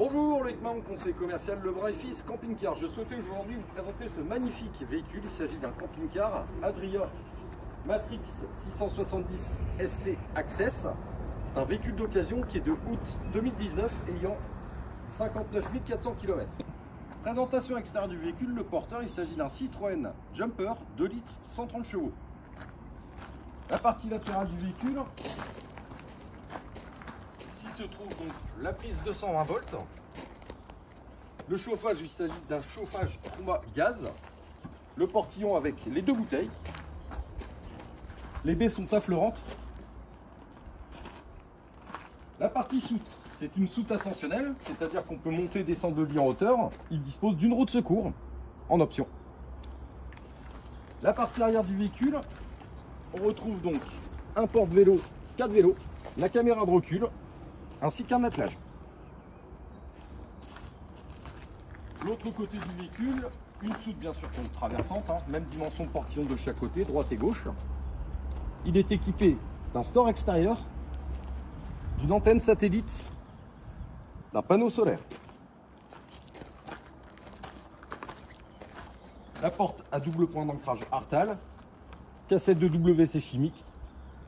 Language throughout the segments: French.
Bonjour, Loïc Mam, conseiller commercial Lebrun et Fils Camping Car. Je souhaitais aujourd'hui vous présenter ce magnifique véhicule. Il s'agit d'un camping-car Adria Matrix 670 SC Access. C'est un véhicule d'occasion qui est de août 2019 ayant 59 400 km. Présentation extérieure du véhicule, le porteur, il s'agit d'un Citroën Jumper 2 litres 130 chevaux. La partie latérale du véhicule, ici se trouve donc la prise 220 volts. Le chauffage, il s'agit d'un chauffage Truma gaz. Le portillon avec les deux bouteilles. Les baies sont affleurantes. La partie soute, c'est une soute ascensionnelle, c'est-à-dire qu'on peut monter et descendre le lit en hauteur. Il dispose d'une roue de secours en option. La partie arrière du véhicule, on retrouve donc un porte-vélo, 4 vélos, la caméra de recul, ainsi qu'un attelage. L'autre côté du véhicule, une soute bien sûr comme traversante, même dimension de portillon de chaque côté, droite et gauche. Il est équipé d'un store extérieur, d'une antenne satellite, d'un panneau solaire. La porte à double point d'ancrage Artal, cassette de WC chimique,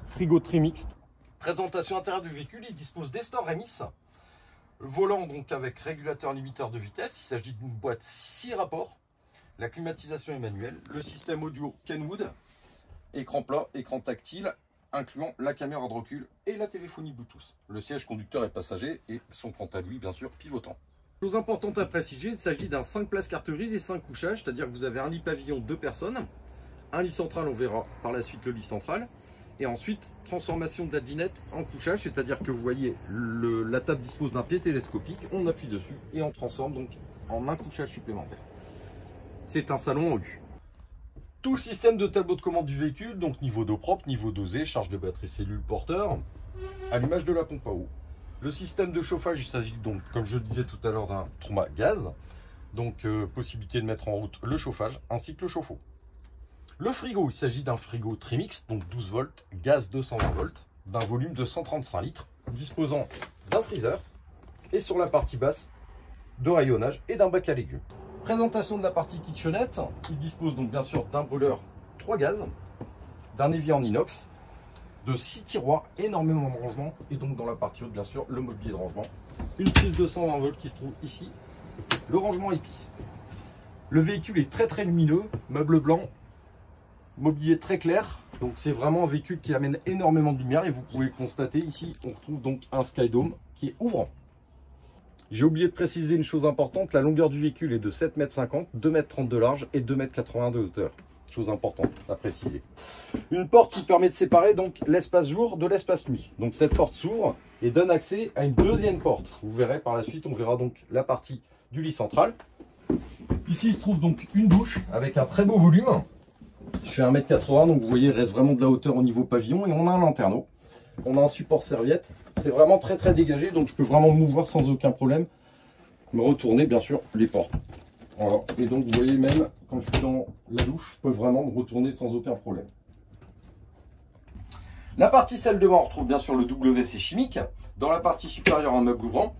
frigo trimixte. Présentation intérieure du véhicule, il dispose des stores Remis. Volant donc avec régulateur limiteur de vitesse, il s'agit d'une boîte 6 rapports. La climatisation est manuelle, le système audio Kenwood, écran plat, écran tactile, incluant la caméra de recul et la téléphonie Bluetooth. Le siège conducteur et passager et sont quant à lui bien sûr pivotant. Chose importante à préciser, il s'agit d'un 5 places carte grise et 5 couchages, c'est-à-dire que vous avez un lit pavillon 2 personnes, un lit central, on verra par la suite le lit central, et ensuite transformation de la dinette en couchage, c'est-à-dire que vous voyez la table dispose d'un pied télescopique, on appuie dessus et on transforme donc en un couchage supplémentaire. C'est un salon en U. Tout le système de tableau de commande du véhicule, donc niveau d'eau propre, niveau dosé, charge de batterie cellule porteur, à l'image de la pompe à eau. Le système de chauffage, il s'agit donc, comme je le disais tout à l'heure, d'un Truma gaz, donc possibilité de mettre en route le chauffage ainsi que le chauffe-eau. Le frigo, il s'agit d'un frigo trimix, donc 12 volts, gaz 220 volts, d'un volume de 135 litres, disposant d'un freezer et sur la partie basse de rayonnage et d'un bac à légumes. Présentation de la partie kitchenette, il dispose donc bien sûr d'un brûleur 3 gaz, d'un évier en inox, de 6 tiroirs, énormément de rangement, et donc dans la partie haute bien sûr le mobilier de rangement, une prise de 120 volts qui se trouve ici, le rangement épice. Le véhicule est très lumineux, meuble blanc, mobilier très clair, donc c'est vraiment un véhicule qui amène énormément de lumière et vous pouvez le constater ici, on retrouve donc un Skydome qui est ouvrant. J'ai oublié de préciser une chose importante, la longueur du véhicule est de 7,50 m, 2,30 m de large et 2,80 m de hauteur. Chose importante à préciser. Une porte qui permet de séparer donc l'espace jour de l'espace nuit. Donc cette porte s'ouvre et donne accès à une deuxième porte. Vous verrez par la suite, on verra donc la partie du lit central. Ici il se trouve donc une douche avec un très beau volume. Je fais 1,80 m, donc vous voyez il reste vraiment de la hauteur au niveau pavillon et on a un lanterneau. On a un support serviette, c'est vraiment très dégagé, donc je peux vraiment me mouvoir sans aucun problème, me retourner bien sûr les portes. Voilà. Et donc vous voyez même quand je suis dans la douche, je peux vraiment me retourner sans aucun problème. La partie salle de bain, on retrouve bien sûr le WC chimique. Dans la partie supérieure, un meuble ouvrant,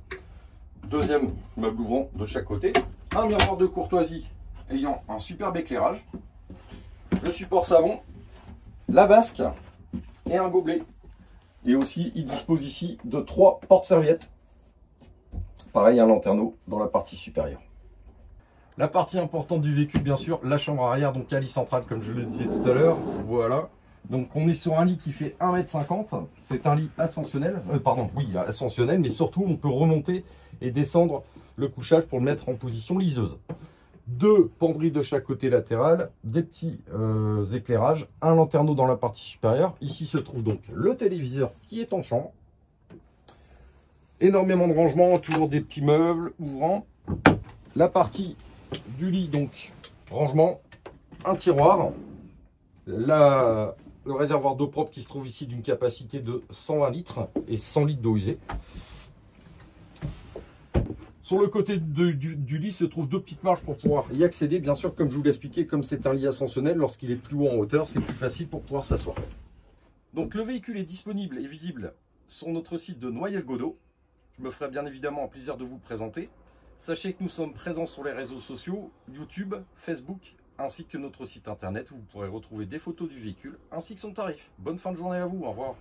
deuxième meuble ouvrant de chaque côté, un miroir de courtoisie ayant un superbe éclairage, le support savon, la vasque et un gobelet. Et aussi, il dispose ici de 3 porte-serviettes. Pareil, un lanterneau dans la partie supérieure. La partie importante du véhicule, bien sûr, la chambre arrière, donc à lit central, comme je le disais tout à l'heure. Voilà. Donc, on est sur un lit qui fait 1,50 m. C'est un lit ascensionnel. Ascensionnel, mais surtout, on peut remonter et descendre le couchage pour le mettre en position liseuse. 2 penderies de chaque côté latéral, des petits éclairages, un lanterneau dans la partie supérieure. Ici se trouve donc le téléviseur qui est en chambre. Énormément de rangements, toujours des petits meubles ouvrants. La partie du lit, donc rangement, un tiroir. Le réservoir d'eau propre qui se trouve ici d'une capacité de 120 litres et 100 litres d'eau usée. Sur le côté du lit se trouvent 2 petites marches pour pouvoir y accéder. Bien sûr, comme je vous l'ai expliqué, comme c'est un lit ascensionnel, lorsqu'il est plus haut en hauteur, c'est plus facile pour pouvoir s'asseoir. Donc le véhicule est disponible et visible sur notre site de Noyelles-Godeau. Je me ferai bien évidemment un plaisir de vous présenter. Sachez que nous sommes présents sur les réseaux sociaux, YouTube, Facebook, ainsi que notre site internet où vous pourrez retrouver des photos du véhicule ainsi que son tarif. Bonne fin de journée à vous, au revoir.